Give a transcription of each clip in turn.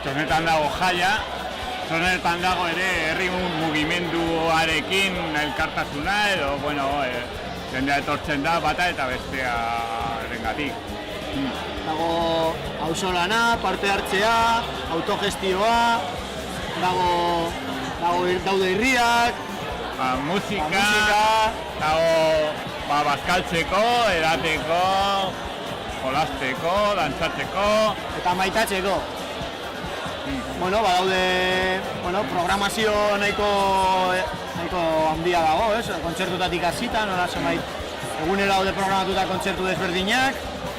Txosnetan dago jaia, txosnetan dago ere herri mugimenduarekin elkartasuna edo, bueno, jendea etortzen da bata eta bestea erengatik. Dago auzolana, parte hartzea, autogestioa, daude irriak, musika, dago bazkaltzeko, edateko, jolasteko, dantzatzeko eta maitatzeko. Badaude programazio nahiko handia dago, kontzertutatik hasita, nola zenbait egunero daude programatuta kontzertu desberdinak.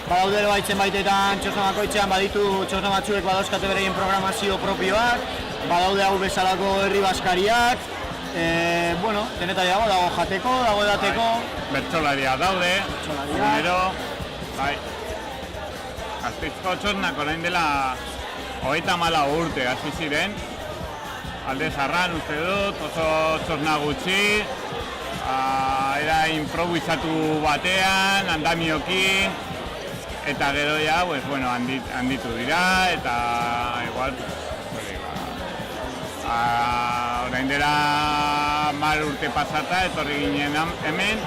Badaude baitzen baitetan txosna bakoitzean baditu txosna batzuek badauzkate bereien programazio propioak, badaude hau bezalako herri baskariak, denetari dago jateko, dago edateko. Bertsolaria daude, egunero, bai. Gasteizko txosnak orain dela 34 urte hasi ziren, Alde Zarran uste dut, oso txosna gutxi, era improvisatu batean, andamiokin, eta gero ja, handitu dira, eta igual, orain dela 10 urte pasata, etorri ginen hemen,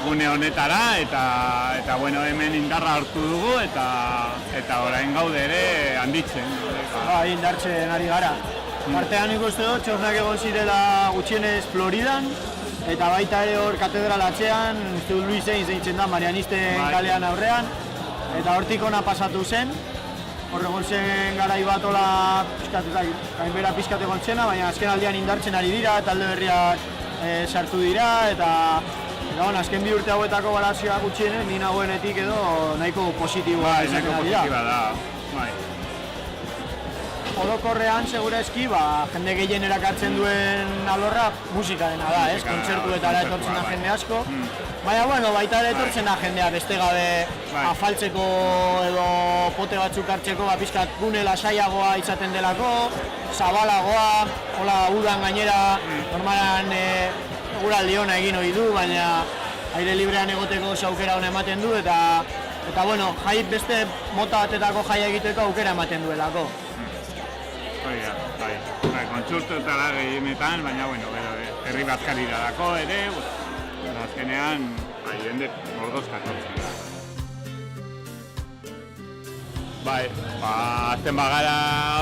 gune honetara, eta hemen indarra hartu dugu, eta orain gaude ere handitzen. Indartzen ari gara. Partean ikuste dut, txosnak egon zirela gutxienez Floridan, eta baita ere hor katedral atzean, uste dut Luisein zeintzen da, Marianisten kalean aurrean, eta hortik ona pasatu zen. Hor egon zen garai bat hola gainbera pizkat egon zena, baina azken aldean indartzen ari dira, talde berriak sartu dira, eta azken 2 urte hauetako balazioa gutxienez, ni nagoenetik edo nahiko positiboa izaten ari da. Orokorrean, segurezki, jende gehien erakartzen duen alorra musikarena da, kontzertuetara etortzen da jende asko. Baina, baita ere etortzen da jendea beste gabe afaltzeko edo pote batzuk hartzeko, pixkat gune lasaiagoa izaten delako, zabalagoa, hola udan gainera, normalan eguraldi ona egin ohi du, baina aire librean egoteko aukera ona ematen du, eta jai beste mota batetako jaia egiteko aukera ematen duelako. Kontsurtutara gehienetan, baina, herri bazkarira dako ere, azkenean, jende mordozka tortzen da. Azten bagara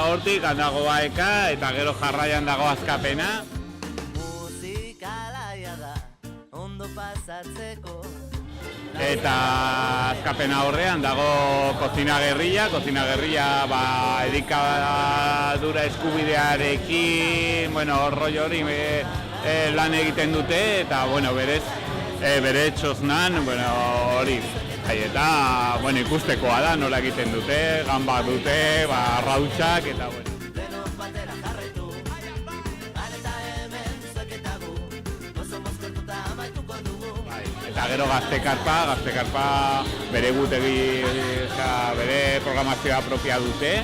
hortik, handago baeka, eta gero jarraian dago azkapena. Musikalaia da, ondo pasatzeko. Eta azkapena horrean dago Kozina Gerrilla edikadura eskubidearekin, rollo hori lan egiten dute, eta bere txosnan hori. Eta ikustekoa da nola egiten dute, ganbak dute, arrautsak, eta Eta gero Gaztekarpa bere gutegi, bere programazioa propia dute,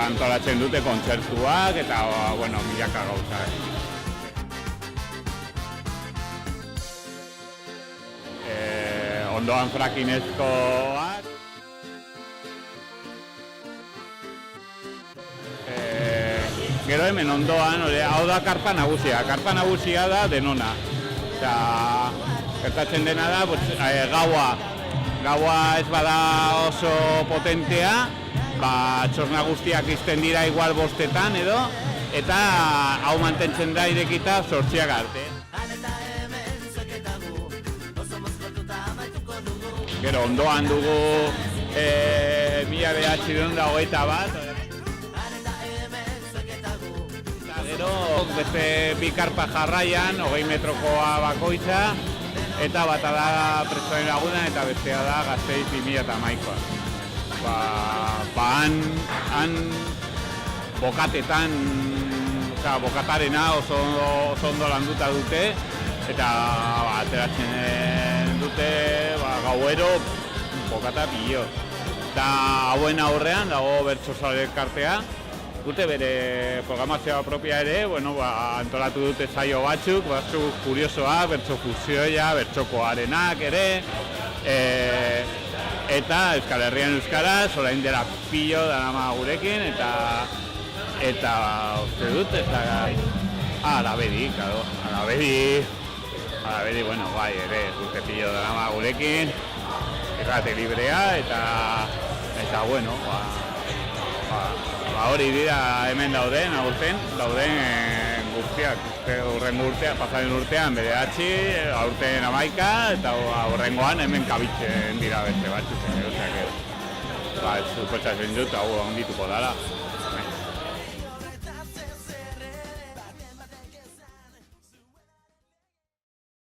antolatzen dute kontzertuak eta, milaka gauza. Ondoan frakinezkoak, gero hemen ondoan, hau da karpa nagusia da Denona. Gertatzen dena da, gaua ez bada oso potentea, txosna guztiak izten dira igual 5etan edo, eta hau mantentzen da irekita 8 arte. Gero ondoan dugu 1921. Gero, beste 2 karpa jarraian, 20 metrokoa bakoitza, eta bata da Presoen Laguna eta bestea da Gasteiz 2011. Han bokatetan, bokatarena oso ondo landuta dute, eta ateratzen dute gauero bokata pilo. Eta hauen aurrean dago Bertsozale Elkartea, dute bere programazioa propia ere, antolatu dute saio batzuk kuriosoa, bertso fusioa, bertsokoarenak ere, eta Euskal Herrian euskaraz, orain dela pilo darama gurekin, eta uste dut, eta Arabedi, claro, Arabedi, bueno, bai, ere, urte pilo darama gurekin, irrate librea, eta bueno, hori dira hemen dauden guztiak, urrengo urtean, pasaren urtean bederatzi, aurten 11, eta urrengoan hemen kabitzen dira beste batzuk, suposatzen dut, hau ondituko dara.